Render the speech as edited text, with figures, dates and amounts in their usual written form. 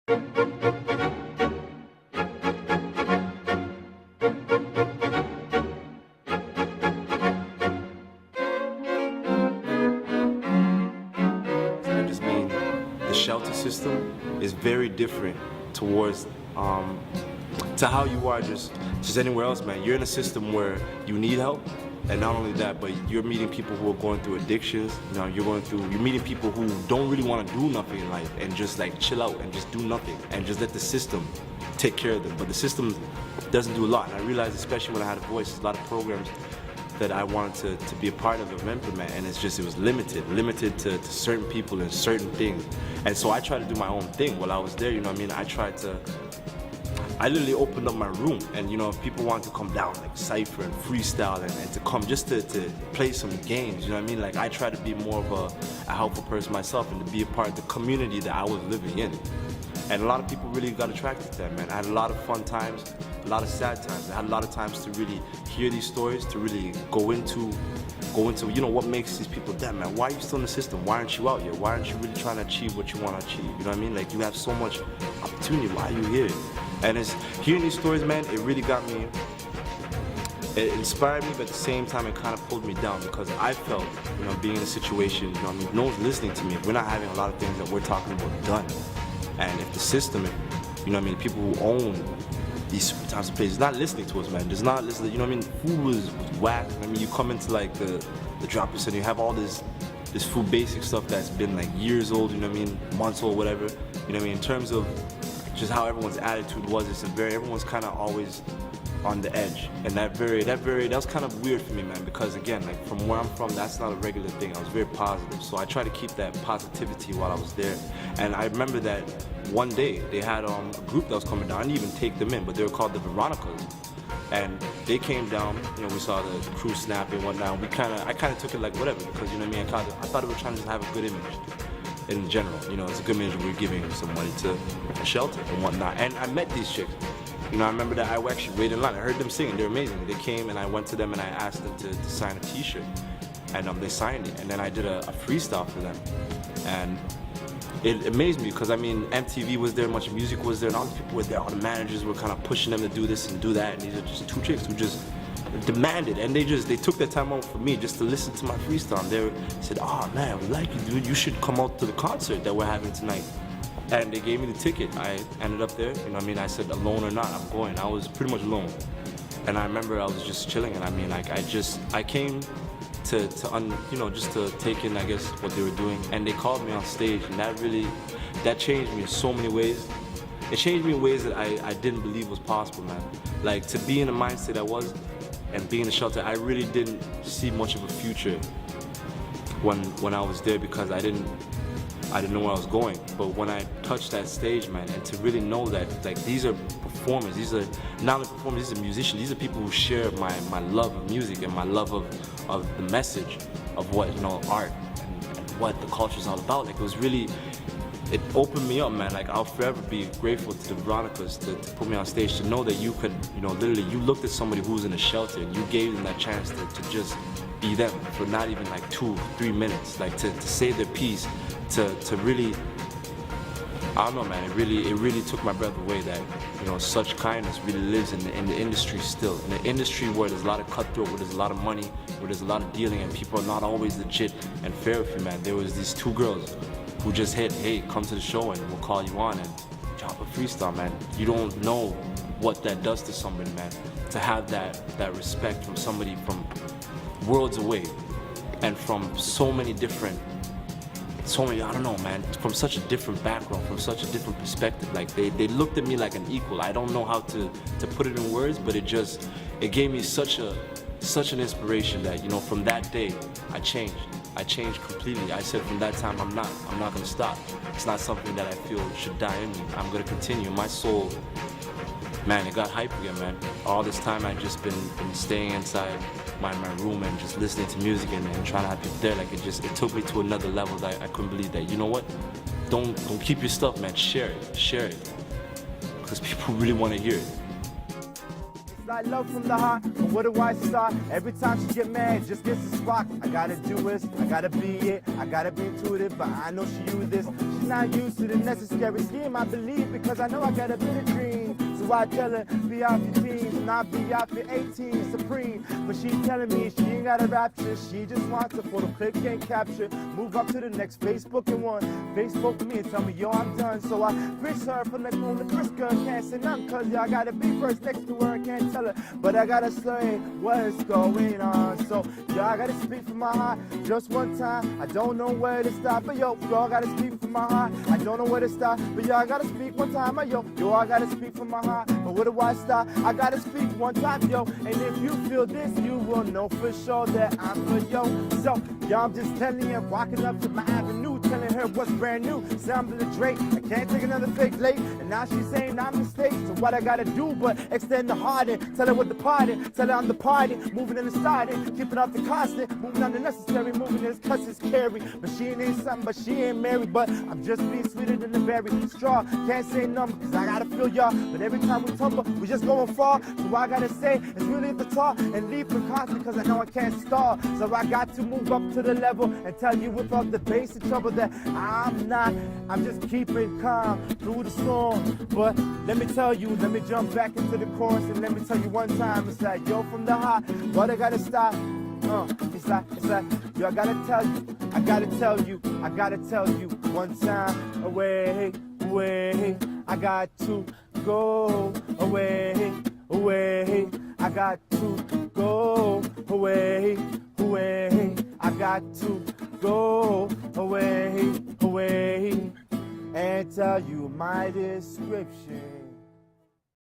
I just mean the shelter system is very different towards to how you are just anywhere else, man. You're in a system where you need help, and not only that, but you're meeting people who are going through addictions. You know, you're meeting people who don't really want to do nothing in life and just like chill out and just do nothing and just let the system take care of them. But the system doesn't do a lot. And I realized, especially when I had a voice, there's a lot of programs that I wanted to be a part of and implement, and it was limited to certain people and certain things. And so I tried to do my own thing while I was there, you know what I mean? I literally opened up my room, and you know, if people want to come down, like cypher and freestyle and to come just to play some games, you know what I mean? Like I try to be more of a helpful person myself and to be a part of the community that I was living in. And a lot of people really got attracted to that, man. I had a lot of fun times, a lot of sad times. I had a lot of times to really hear these stories, to really go into, you know, what makes these people dead, man. Why are you still in the system? Why aren't you out here? Why aren't you really trying to achieve what you want to achieve? You know what I mean? Like, you have so much opportunity. Why are you here? And it's hearing these stories, man, it really got me, it inspired me, but at the same time, it kind of pulled me down because I felt, you know, being in a situation, you know what I mean, no one's listening to me. We're not having a lot of things that we're talking about done. And if the system, you know what I mean, people who own these types of places not listening to us, man. There's not listening, you know what I mean? Food was whack. I mean, you come into like the drop center, you have all this food basic stuff that's been like years old, you know what I mean, months old, whatever. You know what I mean? In terms of just how everyone's attitude was, everyone's kind of always on the edge, and that was kind of weird for me, man, because again, like from where I'm from, that's not a regular thing. I was very positive, so I tried to keep that positivity while I was there. And I remember that one day they had a group that was coming down. I didn't even take them in, but they were called the Veronicas, and they came down. You know, we saw the crew snap and whatnot. I kind of took it like whatever, because you know what I mean. I thought they were trying to just have a good image. In general, you know, it's a good image. We're giving some money to a shelter and whatnot. And I met these chicks. You know, I remember that I actually waited in line. I heard them singing. They're amazing. They came and I went to them and I asked them to sign a T-shirt, and they signed it. And then I did a freestyle for them, and it amazed me because I mean, MTV was there, much music was there, and all the people were there. All the managers were kind of pushing them to do this and do that. And these are just two chicks who just demanded, and they took their time out for me just to listen to my freestyle. And they said, "Oh man, we like you, dude. You should come out to the concert that we're having tonight." And they gave me the ticket. I ended up there. You know what I mean? I said, alone or not, I'm going. I was pretty much alone. And I remember I was just chilling, and I mean, like, I came to just to take in, I guess, what they were doing. And they called me on stage, and that changed me in so many ways. It changed me in ways that I didn't believe was possible, man. Like, to be in the mindset I was, and being in the shelter, I really didn't see much of a future when I was there, because I didn't know where I was going. But when I touched that stage, man, and to really know that, like, these are performers, these are not only performers, these are musicians, these are people who share my love of music and my love of the message of what, you know, art and what the culture is all about. Like, it opened me up, man. Like, I'll forever be grateful to the Veronicas to put me on stage, to know that you could, you know, literally, you looked at somebody who's in a shelter and you gave them that chance to just be them for not even like 2-3 minutes, like to say their piece, to really, I don't know, man, it really took my breath away that, you know, such kindness really lives in the industry still. In an industry where there's a lot of cutthroat, where there's a lot of money, where there's a lot of dealing, and people are not always legit and fair with you, man. There was these two girls who just hit, hey, come to the show and we'll call you on and drop a freestyle, man. You don't know what that does to somebody, man. To have that respect from somebody from worlds away and from I don't know, man, from such a different background, from such a different perspective. Like, they looked at me like an equal. I don't know how to put it in words, but it gave me such an inspiration that, you know, from that day, I changed completely. I said, from that time, I'm not gonna stop. It's not something that I feel should die in me. I'm gonna continue. My soul, man, it got hype again, man. All this time I've just been staying inside my room and just listening to music and trying to have people there. Like, it took me to another level that I couldn't believe that. You know what? Don't keep your stuff, man. Share it. Because people really want to hear it. I love from the heart, but where do I start? Every time she get mad, just gets a spark. I gotta do this, I gotta be it, I gotta be intuitive, but I know she use this. not used to the necessary scheme. I believe because I know I got a bit of dream. So I tell her, be out your teens, and I'll be out for 18, supreme. But she's telling me she ain't got a rapture. She just wants a photo click and capture. Move up to the next Facebook and one. Facebook with me and tell me, yo, I'm done. So I bridge her from the phone to Chris girl. Can't say nothing cause I gotta be first next to her. Can't tell her, but I gotta say what's going on. So, yo, I gotta speak from my heart just one time. I don't know where to stop, but yo, I gotta speak from my heart. I don't know where to stop, but yo, I gotta speak one time. Yo, I gotta speak from my heart. But where do I stop? I gotta speak one time, yo. And if you feel this, you will know for sure that I'm for yo. So, yo, I'm just telling you, walking up to my avenue, telling her what's brand new. Sounding the Drake, I can't take another fake late. And now she's saying I'm mistaken. So what I gotta do but extend the heart and tell her what the party. Tell her I'm the party, moving in the starting, keeping up the constant, moving on the necessary, moving this cuss is scary. But she ain't something, but she ain't married. But I'm just being sweeter than the berry. Straw, can't say number, cause I gotta feel y'all. But every time we tumble, we just going far. So what I gotta say is really at the top and leave for constant, cause I know I can't stall. So I got to move up to the level and tell you without the bass and trouble that I'm just keeping calm through the storm. But let me tell you, let me jump back into the chorus and let me tell you one time, it's like, yo, from the heart, but I gotta stop. It's like, yo, I gotta tell you, I gotta tell you one time, away, I got to go away, I got to go away, I got to go away, and tell you my description.